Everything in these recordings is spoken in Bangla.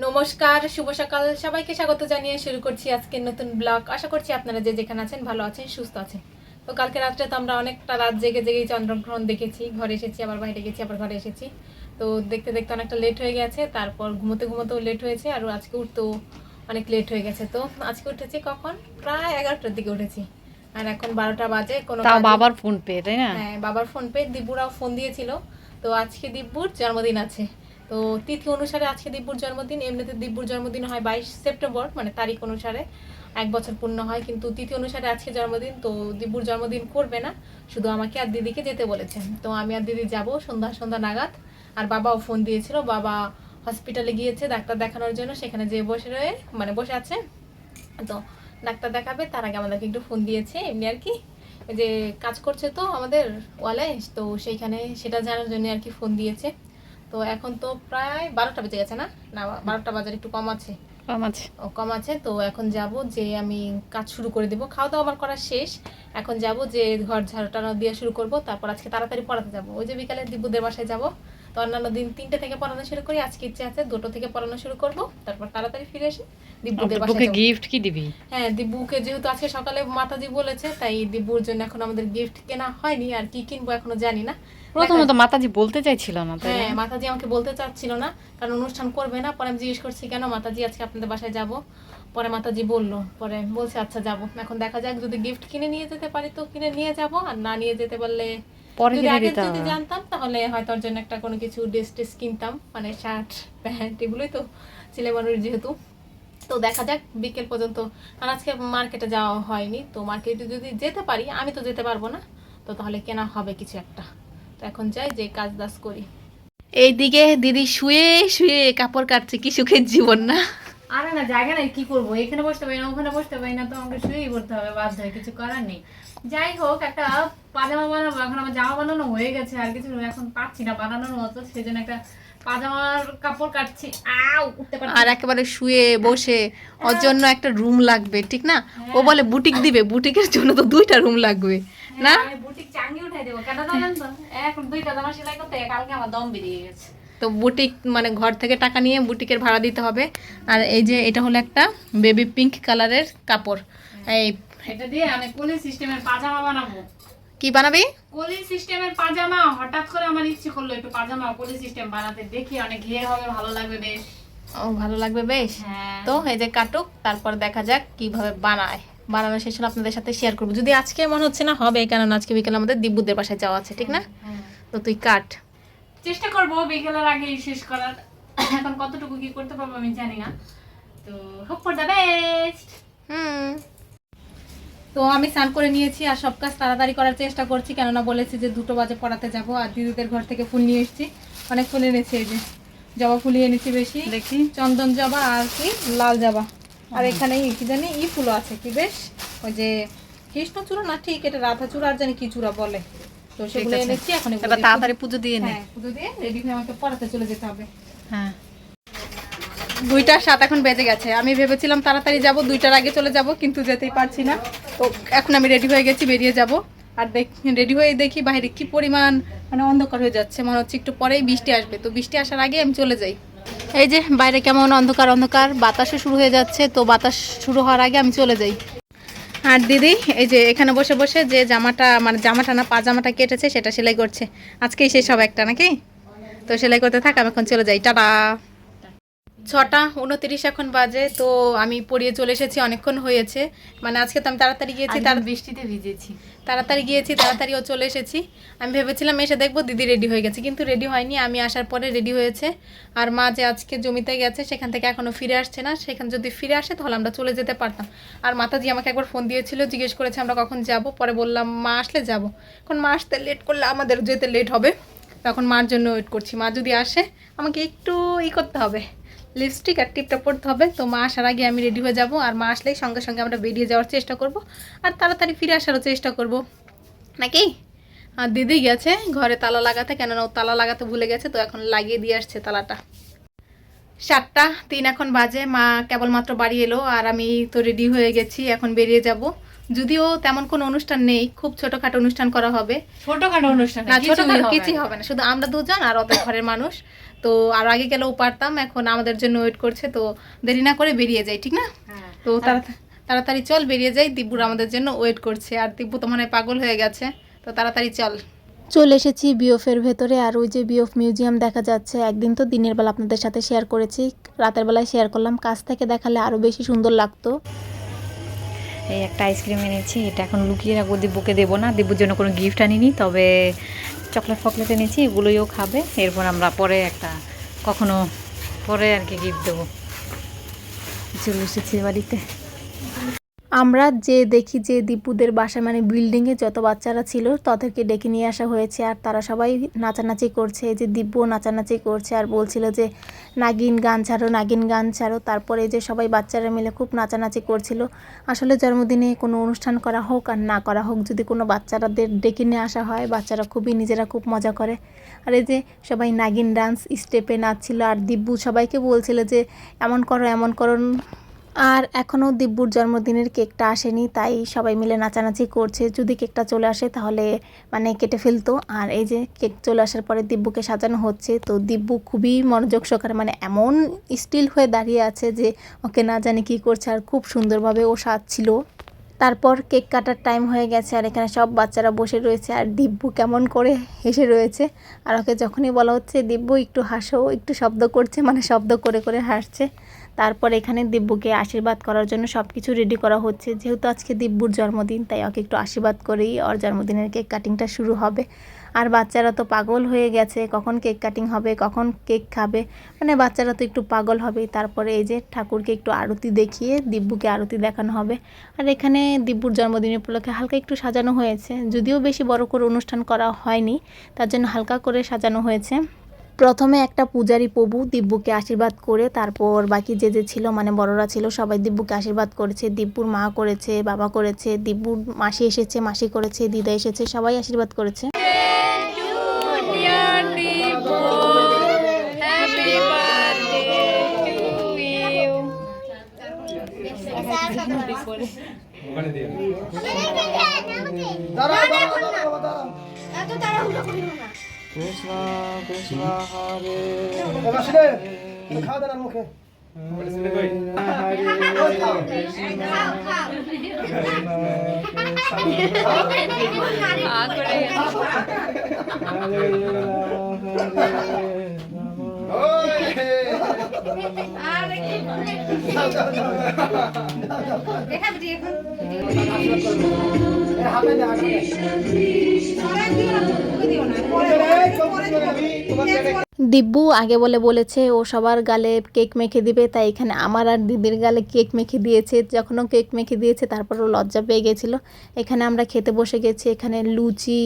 নমস্কার, শুভ সকাল সবাইকে স্বাগত জানিয়ে শুরু করছি আজকের নতুন ব্লগ। আশা করছি আপনারা যে যেখানে আছেন ভালো আছেন, সুস্থ আছেন। তো কালকে রাত্রে তো আমরা অনেকটা রাত জেগে জেগেই চন্দ্রগ্রহণ দেখেছি। ঘরে এসেছি, আবার বাইরে গেছি, আবার ঘরে এসেছি। তো দেখতে দেখতে অনেকটা লেট হয়ে গেছে, তারপর ঘুমোতে ঘুমোতেও লেট হয়েছে, আর আজকে উঠতেও অনেক লেট হয়ে গেছে। তো আজকে উঠেছি কখন, প্রায় 11টার দিকে উঠেছি, আর এখন 12টা বাজে। কোনো তাও কাজে- বাবার ফোন পে, তাই না? হ্যাঁ, বাবার ফোন পে। দিব্যুরাও ফোন দিয়েছিল। তো আজকে দিব্যুর জন্মদিন আছে। তো তিথি অনুসারে আজকে দিব্যুর জন্মদিন। এমনিতে দিব্যুর জন্মদিন হয় 22 সেপ্টেম্বর, মানে তারিখ অনুসারে 1 বছর পূর্ণ হয়, কিন্তু তিথি অনুসারে আজকে জন্মদিন। তো দিব্যুর জন্মদিন করবে না, শুধু আমাকে আর দিদিকে যেতে বলেছেন। তো আমি আর দিদি যাব সন্ধ্যা সন্ধ্যা নাগাদ। আর বাবাও ফোন দিয়েছিল, বাবা হসপিটালে গিয়েছে ডাক্তার দেখানোর জন্য, সেখানে যে বসে আছে। তো ডাক্তার দেখাবে, তার আগে আমাদেরকে একটু ফোন দিয়েছে এমনি আর কি, যে কাজ করছে তো আমাদের ওয়ালে, তো সেইখানে সেটা জানার জন্য আর কি ফোন দিয়েছে। তো এখন তো প্রায় 12টা বেজে গেছে, না না 12টা বাজার একটু কম আছে, কম আছে। কম আছে। তো এখন যাব, যে আমি কাজ শুরু করে দেবো। খাওয়া দাওয়া আমার করা শেষ। এখন যাব, যে ঘর ঝাড়টানো দিয়ে শুরু করব। তারপর আজকে তাড়াতাড়ি পড়াতে যাব, ওই যে বিকালে দিব্যুদের বাসায় যাব। তো অন্যান্য দিন 3টে থেকে পড়ানো শুরু করি, আজকে ইচ্ছে আছে 2টো থেকে পড়ানো শুরু করব। তারপর তাড়াতাড়ি ফিরে এসে দিব্যুদের বাসায় বুকে যাব। গিফট কি দিবি? হ্যাঁ, দিব্যুকে যেহেতু আজকে সকালে মাতাজি বলেছে, তাই দিব্যুর জন্য এখন আমাদের গিফট কেনা হয়নি, আর কি কিনবো এখনো জানি না। প্রথমত মাতাজি বলতে চাইছিল না, তাই হ্যাঁ, না? মাতাজি আমাকে বলতে চাচ্ছিল না, কারণ অনুষ্ঠান করবে না। পরে আমি জিজ্ঞেস করছি কেন মাতাজি আজকে আপনাদের বাসায় যাব। পরে মাতাজি বললো, পরে বলছে আচ্ছা যাব। এখন দেখা যাক, যদি গিফট কিনে নিয়ে যেতে পারি তো কিনে নিয়ে যাব, আর না নিয়ে যেতে পারলে পরে যদি কিনে আগে দিতে যদি হবে। জানতাম তাহলে হয়তো ওর জন্য একটা কোনো কিছু ড্রেস টেস কিনতাম, মানে শার্ট প্যান্ট, এগুলোই তো ছেলে মানুষ যেহেতু। তো দেখা যাক বিকেল পর্যন্ত, কারণ আজকে মার্কেটে যাওয়া হয়নি। তো মার্কেটে যদি যেতে পারি, আমি তো যেতে পারবো না, তো তাহলে কেনা হবে কিছু একটা। তো এখন যাই, যে কাজ দাজ করি। এইদিকে দিদি শুয়ে শুয়ে কাপড় কাটছে, কি সুখের জীবন না। আরে না, জায়গা নাই, কি করবো? এখানে বসতে পারি না, ওখানে বসতে পারি না, তো আমাকে শুয়েই পড়তে হবে, বাধ্য হয়ে, কিছু করার নেই। যাই হোক, একটা পাজামা বানাবো। এখন আমার জামা বানানো হয়ে গেছে, আর কিছু এখন পাচ্ছি না বানানোর মতো, সেই জন্য একটা পাজামার কাপড় কাটছি। উঠতে পারছি আর না। একেবারে শুয়ে বসে ওর জন্য একটা রুম লাগবে, ঠিক না? ও বলে বুটিক দিবে, বুটিকের জন্য তো 2টা রুম লাগবে না? আমি বুটিক চাঙ্গি উঠাই দেবো, কেন জানেন তো? এখন 2টা জামা সেলাই করতে কালকে আমার দম বেরিয়ে গেছে। তো বুটিক মানে ঘর থেকে টাকা নিয়ে বুটিকের ভাড়া দিতে হবে। আর এই যে এটা হলো একটা বেবি পিঙ্ক কালারের কাপড়। এই এটা দিয়ে আমি কলি সিস্টেমের পাজামা বানাবো। কি বানাবি? কলি সিস্টেমের পাজামা, হঠাৎ করে আমার ইচ্ছে করলো একটু পাজামা কলি সিস্টেম বানাতে। দেখি অনেক ঘের হবে, ভালো লাগবে বেশ। ও, ভালো লাগবে বেশ। হ্যাঁ। তো এই যে কাটুক, তারপর দেখা যাক কিভাবে বানায়। বানানো শেষ হলে আপনাদের সাথে শেয়ার করবো। যদি আজকে মনে হচ্ছে না হবে, কারণ আজকে বিকেলে আমাদের দিব্যুদের বাসায় যাওয়া আছে, ঠিক না? হ্যাঁ। তো তুই কাট। চেষ্টা করবো বিকেলের আগে শেষ করার। এখন কতটুকু কি করতে পারবো আমি জানি না, তো হোপ ফর দ্য বেস্ট। হুম। তো আমি স্নান করে নিয়েছি, আর সব কাজ তাড়াতাড়ি করার চেষ্টা করছি, কেননা বলেছি যে 2টো বাজে পড়াতে যাব। আর দিদিদের ঘর থেকে ফুল নিয়ে এসেছি, অনেক ফুল এনেছি। এই যে জবা ফুল এনেছি বেশি, দেখি। চন্দন জবা আর কি লাল জবা। আর এখানে কি জানি ই ফুলও আছে, কি বেশ, ওই যে কৃষ্ণচূড়া না, ঠিক এটা রাধা চূড়া আর জানি কি চূড়া বলে। তো সেগুলো আছে। এনেছি। এখন এগুলো এবার দিয়ে তাড়াতাড়ি পুজো দিয়ে নে। হ্যাঁ, পুজো দিয়ে রেডি হয়ে আমাকে পড়াতে চলে যেতে হবে। হ্যাঁ। 2টা 7 এখন বেজে গেছে। আমি ভেবেছিলাম তাড়াতাড়ি যাব, 2টার আগে চলে যাব, কিন্তু যেতেই পারছি না। তো এখন আমি রেডি হয়ে গেছি, বেরিয়ে যাব। আর রেডি হয়ে দেখি বাইরে কি পরিমাণ মানে অন্ধকার হয়ে যাচ্ছে, মনে হচ্ছে একটু পরেই বৃষ্টি আসবে। তো বৃষ্টি আসার আগে আমি চলে যাই। এই যে বাইরে কেমন অন্ধকার অন্ধকার, বাতাসও শুরু হয়ে যাচ্ছে। তো বাতাস শুরু হওয়ার আগে আমি চলে যাই। আর দিদি এই যে এখানে বসে বসে যে জামাটা, মানে জামাটা না পাজামাটা কেটেছে, সেটা সেলাই করছে। আজকেই শেষ হবে একটা নাকি? তো সেলাই করতে থাক, আমি এখন চলে যাই। টাটা। 6টা 29 এখন বাজে। তো আমি পড়িয়ে চলে এসেছি, অনেকক্ষণ হয়েছে। মানে আজকে তো আমি তাড়াতাড়ি গিয়েছি, বৃষ্টিতে ভিজেছি। তাড়াতাড়িও চলে এসেছি। আমি ভেবেছিলাম এসে দেখবো দিদি রেডি হয়ে গেছে, কিন্তু রেডি হয়নি। আমি আসার পরে রেডি হয়েছে। আর মা যে আজকে জমিতে গেছে, সেখান থেকে এখনও ফিরে আসছে না। সেখানে যদি ফিরে আসে তাহলে আমরা চলে যেতে পারতাম। আর মাতাজি আমাকে একবার ফোন দিয়েছিল, জিজ্ঞেস করেছে আমরা কখন যাব। পরে বললাম মা আসলে যাব। এখন মা আসতে লেট করলে আমাদের যেতে লেট হবে, তখন মার জন্য ওয়েট করছি। মা যদি আসে আমাকে একটু করতে হবে, লিপস্টিক আর টিপটা পরতে হবে। তো মা আসার আগে আমি রেডি হয়ে যাব, আর মা আসলেই সঙ্গে সঙ্গে আমরা বেরিয়ে যাওয়ার চেষ্টা করব, আর তাড়াতাড়ি ফিরে আসারও চেষ্টা করব নাকি। আর দিদি গেছে ঘরে তালা লাগাতে, কেননা ও তালা লাগাতে ভুলে গেছে। তো এখন লাগিয়ে দিয়ে আসছে তালাটা। 7টা 3 এখন বাজে। মা কেবলমাত্র বাড়ি এলো, আর আমি তো রেডি হয়ে গেছি, এখন বেরিয়ে যাব। যদিও তেমন কোনো অনুষ্ঠান নেই, খুব ছোটখাটো অনুষ্ঠান করা হবে। ছোটখাটো অনুষ্ঠান না, ছোটখাটো কিছুই হবে না, শুধু আমরা দুজন আর ওদের ঘরের মানুষ। তো আর আগে গেলেও পারতাম, এখন আমাদের জন্য ওয়েট করছে, তো দেরি না করে বেরিয়ে যাই, ঠিক না? তো তাড়াতাড়ি চল বেরিয়ে যাই, দিব্যুর আমাদের জন্য ওয়েট করছে। আর দিব্যু তো মনে হয় পাগল হয়ে গেছে, তো তাড়াতাড়ি চল। চলে এসেছি বিওফের ভেতরে, আর ওই যে বিওফ মিউজিয়াম দেখা যাচ্ছে। একদিন তো দিনের বেলা আপনাদের সাথে শেয়ার করেছি, রাতের বেলায় শেয়ার করলাম, কাছ থেকে দেখালে আরও বেশি সুন্দর লাগতো। এই একটা আইসক্রিম এনেছি, এটা এখন লুকিয়ে রাখবো, দিব্যুকে দেবো না, দিব্যুর জন্য কোনো গিফট আনিনি, তবে চকলেট ফকলেট এনেছি, এগুলোইও খাবে। এরপর আমরা পরে কখনো পরে আর কি গিফট দেবো। চলে এসেছি বাড়িতে। আমরা যে দেখি যে দীপুদের বাসায় মানে বিল্ডিংয়ে যত বাচ্চারা ছিল তাদেরকে ডেকে নিয়ে আসা হয়েছে, আর তারা সবাই নাচানাচি করছে। এই যে দিব্যও নাচানাচি করছে আর বলছিল যে নাগিন গান ছাড়ো, নাগিন গান ছাড়ো। তারপরে যে সবাই বাচ্চারা মিলে খুব নাচানাচি করছিল। আসলে জন্মদিনে কোনো অনুষ্ঠান করা হোক আর না করা হোক, যদি কোনো বাচ্চারাদের ডেকে নিয়ে আসা হয়, বাচ্চারা নিজেরা খুব মজা করে। আর এই যে সবাই নাগিন ডান্স স্টেপে নাচছিল, আর দিব্যু সবাইকে বলছিল যে এমন করো এমন করো। আর এখনও দিব্যুর জন্মদিনের কেকটা আসেনি, তাই সবাই মিলে নাচানাচি করছে। যদি কেকটা চলে আসে তাহলে মানে কেটে ফেলতো। আর এই যে কেক চলে আসার পরে দিব্যুকে সাজানো হচ্ছে। তো দিব্যু খুবই মনোযোগ সহকারে মানে এমন স্টিল হয়ে দাঁড়িয়ে আছে যে ওকে না জানি কী করছে, আর খুব সুন্দরভাবে ও সাজছিল। তারপর কেক কাটার টাইম হয়ে গেছে, আর এখানে সব বাচ্চারা বসে রয়েছে, আর দিব্যু কেমন করে হেসে রয়েছে। আর ওকে যখনই বলা হচ্ছে দিব্যু একটু হাসো, একটু শব্দ করছে, মানে শব্দ করে করে হাসছে। তারপর এখানে দিব্যুকে আশীর্বাদ করার জন্য সব কিছু রেডি করা হচ্ছে। যেহেতু আজকে দিব্যুর জন্মদিন, তাই ওকে একটু আশীর্বাদ করেই ওর জন্মদিনের কেক কাটিংটা শুরু হবে। আর বাচ্চারা তো পাগল হয়ে গেছে, কখন কেক কাটিং হবে, কখন কেক খাবে, মানে বাচ্চারা তো একটু পাগল হবেই। তারপরে এই যে ঠাকুরকে একটু আরতি দেখিয়ে দিব্যুকে আরতি দেখানো হবে। আর এখানে দিব্যুর জন্মদিনের উপলক্ষে হালকা একটু সাজানো হয়েছে, যদিও বেশি বড় করে অনুষ্ঠান করা হয়নি, তার জন্য হালকা করে সাজানো হয়েছে। প্রথমে একটা পূজারি প্রভু দিব্যুকে আশীর্বাদ করে, তারপর বাকি যে যে ছিল মানে বড়রা ছিল সবাই দিব্যুকে আশীর্বাদ করেছে। দিব্যুর মা করেছে, বাবা করেছে, দিব্যুর মাসি এসেছে, মাসি করেছে, দিদা এসেছে, সবাই আশীর্বাদ করেছে। কৃষ্ণ কৃষ্ণ হরে হরে খাওয়া দাও মুখে দিব্যু আগে বলেছে ও সবার গালে কেক মেখে দিবে, তাই এখানে আমার আর দিদির গালে কেক মেখে দিয়েছে। যখনও কেক মেখে দিয়েছে তারপরও লজ্জা পেয়ে গেছিলো। এখানে আমরা খেতে বসে গেছি। এখানে লুচি,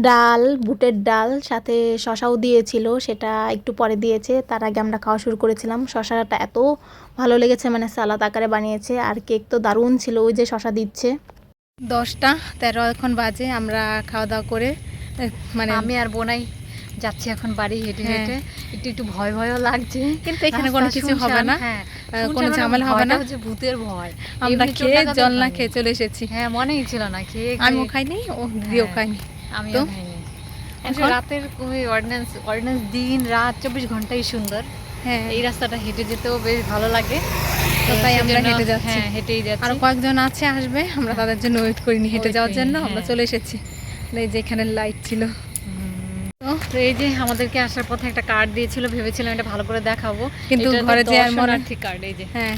ডাল, বুটের ডাল, সাথে শশাও দিয়েছিল, সেটা একটু পরে দিয়েছে। তার আগে আমরা খাওয়া শুরু করেছিলাম। শশাটা এত ভালো লেগেছে, মানে সালাদ আকারে বানিয়েছে। আর কেক তো দারুণ ছিল, ওই যে শশা দিচ্ছে। 10:13 এখন বাজে, আমরা খাওয়া দাওয়া করে মানে আমি আর বোনাই যাচ্ছি এখন বাড়ি হেঁটে হেঁটে। একটু ভয় ভয়ও লাগছে, কিন্তু এখানে কোনো কিছু হবে না, কোনো ঝামেলা হবে না। হচ্ছে ভূতের ভয়। আমরা খেয়ে জল না খেয়ে চলে এসেছি। হ্যাঁ, মনেই ছিল না খেয়ে। আমিও খাইনি, ও দিদিও খাইনি, আমিও খাইনি। রাতের অর্ডিন্যান্স দিন রাত 24 ঘন্টাই সুন্দর। হ্যাঁ, এই রাস্তাটা হেঁটে যেতেও বেশ ভালো লাগে, তো তাই আমরা হেঁটে যাচ্ছি। হ্যাঁ, হেঁটেই যাচ্ছি। আর কয়েকজন আছে আসবে, আমরা তাদের জন্য ওয়েট করিনি, হেঁটে যাওয়ার জন্য আমরা চলে এসেছি। এই যে এখানে লাইট ছিল। তো এই যে আমাদেরকে আসার পথে একটা কার্ড দিয়েছিল, ভেবেছিলাম এটা ভালো করে দেখাবো, কিন্তু ঘরে যে দর্শনার্থী কার্ড। এই যে হ্যাঁ,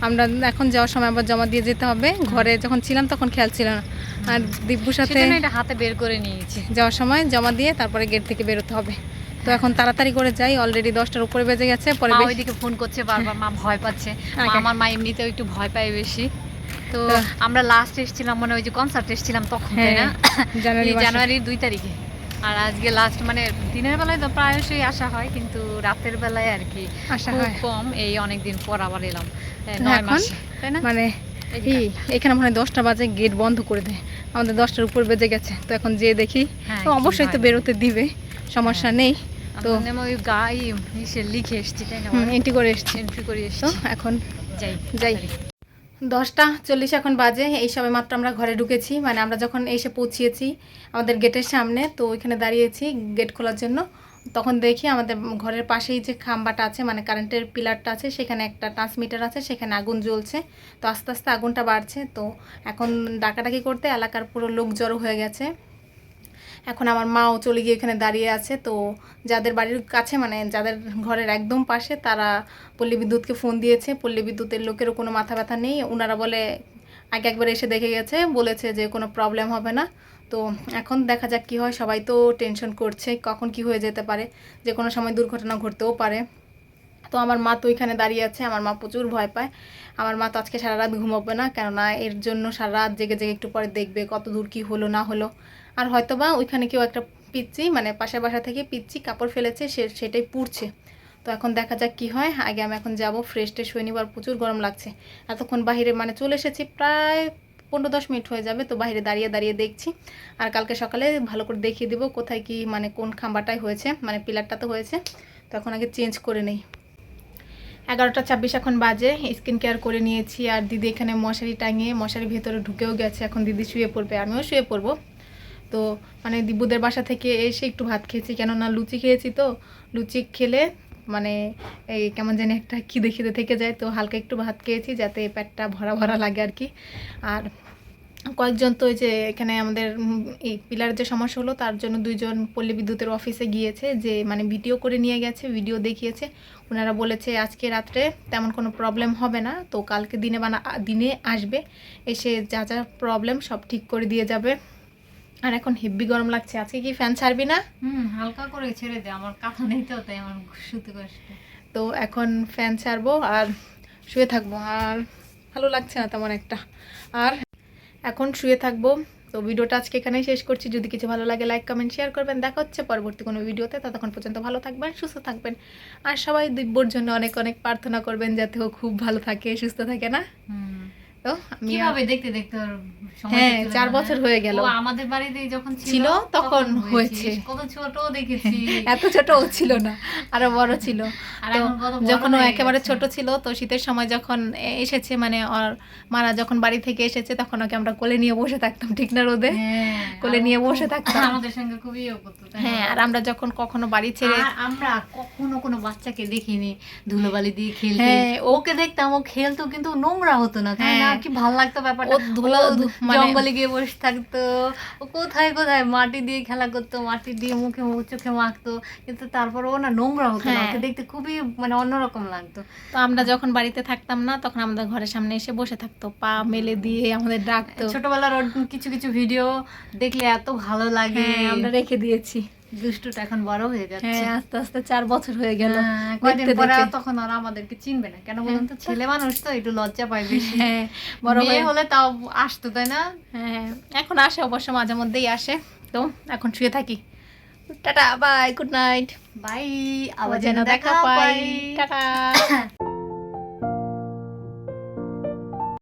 আমরা এখন যাওয়ার সময় আবার জমা দিয়ে যেতে হবে। ঘরে যখন ছিলাম তখন খেয়াল ছিল না, আর দিব্যুর সাথে এটা হাতে বের করে নিয়েছি। যাওয়ার সময় জমা দিয়ে তারপরে গেট থেকে বেরোতে হবে। তো এখন তাড়াতাড়ি করে যাই, অলরেডি 10টার উপরে বেজে গেছে। পরে ওইদিকে ফোন করছে বারবার, মা ভয় পাচ্ছে। আমার মা এমনিতেও একটু ভয় পায় বেশি। তো আমরা লাস্ট এসেছিলাম মানে ওই যে কনসার্ট এসেছিলাম তখন, তাই না? জানুয়ারির 2 তারিখে। আর আজকে লাস্ট, মানে দিনের বেলায় তো প্রায়শই আসা হয়, কিন্তু রাতের বেলায় আর কি আসা হয় কম। এই অনেকদিন পর আবার এলাম, 9 মাস, তাই না? মানে এখানে মনে হয় 10টা বাজে গেট বন্ধ করে দেয়, আমাদের 10টার উপর বেজে গেছে। তো এখন যেয়ে দেখি, তো অবশ্যই তো বেরোতে দিবে, সমস্যা নেই। তো ওই লিখে এসছি, তাই না? এন্ট্রি করে এসছি, এন্ট্রি করে এসছি। তো এখন যাই। 10:40 এখন বাজে। এই সবে মাত্র আমরা ঘরে ঢুকেছি, মানে আমরা যখন এসে পৌঁছিয়েছি আমাদের গেটের সামনে, তো ওইখানে দাঁড়িয়েছি গেট খোলার জন্য। তখন দেখি আমাদের ঘরের পাশেই যে খাম্বাটা আছে, মানে কারেন্টের পিলারটা আছে, সেখানে একটা ট্রান্সমিটার আছে, সেখানে আগুন জ্বলছে। তো আস্তে আস্তে আগুনটা বাড়ছে। তো এখন ডাকাডাকি করতে এলাকার পুরো লোক জড়ো হয়ে গেছে। এখন আমার মাও চলে গিয়ে এখানে দাঁড়িয়ে আছে। তো যাদের বাড়ির কাছে, মানে যাদের ঘরের একদম পাশে, তারা পল্লী বিদ্যুৎকে ফোন দিয়েছে। পল্লী বিদ্যুতের লোকেরও কোনো মাথা ব্যথা নেই, ওনারা বলে আগে একবার এসে দেখে গেছে, বলেছে যে কোনো প্রবলেম হবে না। তো এখন দেখা যাক কী হয়। সবাই তো টেনশন করছে কখন কি হয়ে যেতে পারে, যে কোনো সময় দুর্ঘটনা ঘটতেও পারে। তো আমার মা তো ওইখানে দাঁড়িয়ে আছে, আমার মা প্রচুর ভয় পায়। আমার মা তো আজকে সারা রাত ঘুমাবে না, কেননা এর জন্য সারা রাত জেগে জেগে একটু পরে দেখবে কত দূর কী হলো না হলো। আর হয়তো বা ওইখানে কেউ একটা পিচ্ছি, মানে পাশের বাসা থেকে পিচ্ছি কাপড় ফেলেছে, সেটাই পুড়ছে। তো এখন দেখা যাক কী হয়। আগে আমি এখন যাব ফ্রেশ ট্রেশ হয়ে নিবার, প্রচুর গরম লাগছে। এতক্ষণ বাইরে মানে চলে এসেছি, প্রায় 15-10 মিনিট হয়ে যাবে। তো বাইরে দাঁড়িয়ে দাঁড়িয়ে দেখছি। আর কালকে সকালে ভালো করে দেখিয়ে দেবো কোথায় কি, মানে কোন খাম্বাটায় হয়েছে, মানে পিলারটা তো হয়েছে। তো এখন আগে চেঞ্জ করে নেই। 11:26 এখন বাজে। স্কিন কেয়ার করে নিয়েছি, আর দিদি এখানে মশারি টাঙিয়ে মশারির ভেতরে ঢুকেও গেছে। এখন দিদি শুয়ে পড়বে, আমিও শুয়ে পড়বো। তো মানে দিব্যুদের বাসা থেকে এসে একটু ভাত খেয়েছি, কেননা লুচি খেয়েছি। তো লুচি খেলে মানে এই কেমন জানি একটা খিদে খিদে থেকে যায়। তো হালকা একটু ভাত খেয়েছি যাতে পেটটা ভরা ভরা লাগে আর কি। আর কয়েকজন তো ওই যে এখানে আমাদের এই পিলারের যে সমস্যা হলো, তার জন্য 2 জন পল্লী বিদ্যুতের অফিসে গিয়েছে, যে মানে ভিডিও করে নিয়ে গেছে, ভিডিও দেখিয়েছে। ওনারা বলেছে আজকে রাত্রে তেমন কোনো প্রবলেম হবে না, তো কালকে দিনে আসবে, এসে যা যা প্রবলেম সব ঠিক করে দিয়ে যাবে। আর এখন হেভি গরম লাগছে। আজকে কি ফ্যান ছাড়বি না? হালকা করে ছেড়ে দে, আমার কাঁথা নেই তো, তাই আমার শুতে কষ্ট। তো এখন ফ্যান ছাড়বো আর শুয়ে থাকবো। আর ভালো লাগছে না তেমন একটা। আর এখন শুয়ে থাকবো। তো ভিডিওটা আজকে এখানেই শেষ করছি। যদি কিছু ভালো লাগে লাইক কমেন্ট শেয়ার করবেন। দেখা হচ্ছে পরবর্তী কোনো ভিডিওতে। ততক্ষণ পর্যন্ত ভালো থাকবেন, সুস্থ থাকবেন। আর সবাই দিব্যর জন্য অনেক অনেক প্রার্থনা করবেন যাতে ও খুব ভালো থাকে, সুস্থ থাকে না। তো আমি কিভাবে দেখতে দেখতে ওর সময় হ্যাঁ চলে 4 গেল, বছর হয়ে গেল। ও আমাদের বাড়িতে যখন ছিল তখন হয়েছে। কত ছোট দেখেছি। এত ছোট ও ছিল না, আরো বড় ছিল। আর তো এখন কত বড় যখন ও হয়ে একেবারে গেছে। ছোট ছিল, তো শীতের সময় যখন এসেছে, মানে ওর মারা যখন বাড়ি থেকে এসেছে, তখন ওকে আমরা কোলে নিয়ে বসে থাকতাম, ঠিক না রোদে? হ্যাঁ, কোলে আর নিয়ে ও বসে থাকতাম। আমাদের সঙ্গে খুবই ইয়ে করতো, তাই না? হ্যাঁ, আর আমরা যখন কখনো বাড়ি ছেড়ে, আর আমরা কখনো কোনো বাচ্চাকে দেখিনি ধুলোবালি দিয়ে খেলতে। হ্যাঁ, ওকে দেখতাম, ও খেলতো কিন্তু নোংরা হতো না, তাই না? হ্যাঁ। কি ভালো লাগতো ব্যাপারটা। ও মানে জঙ্গলে গিয়ে বসে থাকতো, ও কোথায় কোথায় মাটি দিয়ে খেলা করতো, মাটি দিয়ে মুখে চোখে মাখতো, কিন্তু তারপর ও না নোংরা হতো না। হ্যাঁ। ওকে দেখতে খুবই মানে অন্যরকম লাগতো। তো আমরা যখন বাড়িতে থাকতাম না, তখন আমাদের ঘরের সামনে এসে বসে থাকতো, পা মেলে দিয়ে আমাদের ডাকতো। ছোটবেলার ওর কিছু কিছু ভিডিও দেখলে এত ভালো লাগে। হ্যাঁ, আমরা রেখে দিয়েছি। দুষ্টুটা এখন বড় হয়ে যাচ্ছে। হ্যাঁ, আস্তে আস্তে 4 বছর হয়ে গেল। হ্যাঁ, কয়দিন দেখতে পরে দেখতে। তখন আর আমাদেরকে চিনবে না, কেন বলুন তো? ছেলে মানুষ তো একটু লজ্জা পায় বেশি। হ্যাঁ, বড় মেয়ে হয়ে হলে তাও আসতো, তাই না? হ্যাঁ, এখন আসে, অবশ্য মাঝে মধ্যেই আসে। তো এখন শুয়ে থাকি। Tata, bye, good night. Bye, আবার যেন দেখা পাই। টাটা।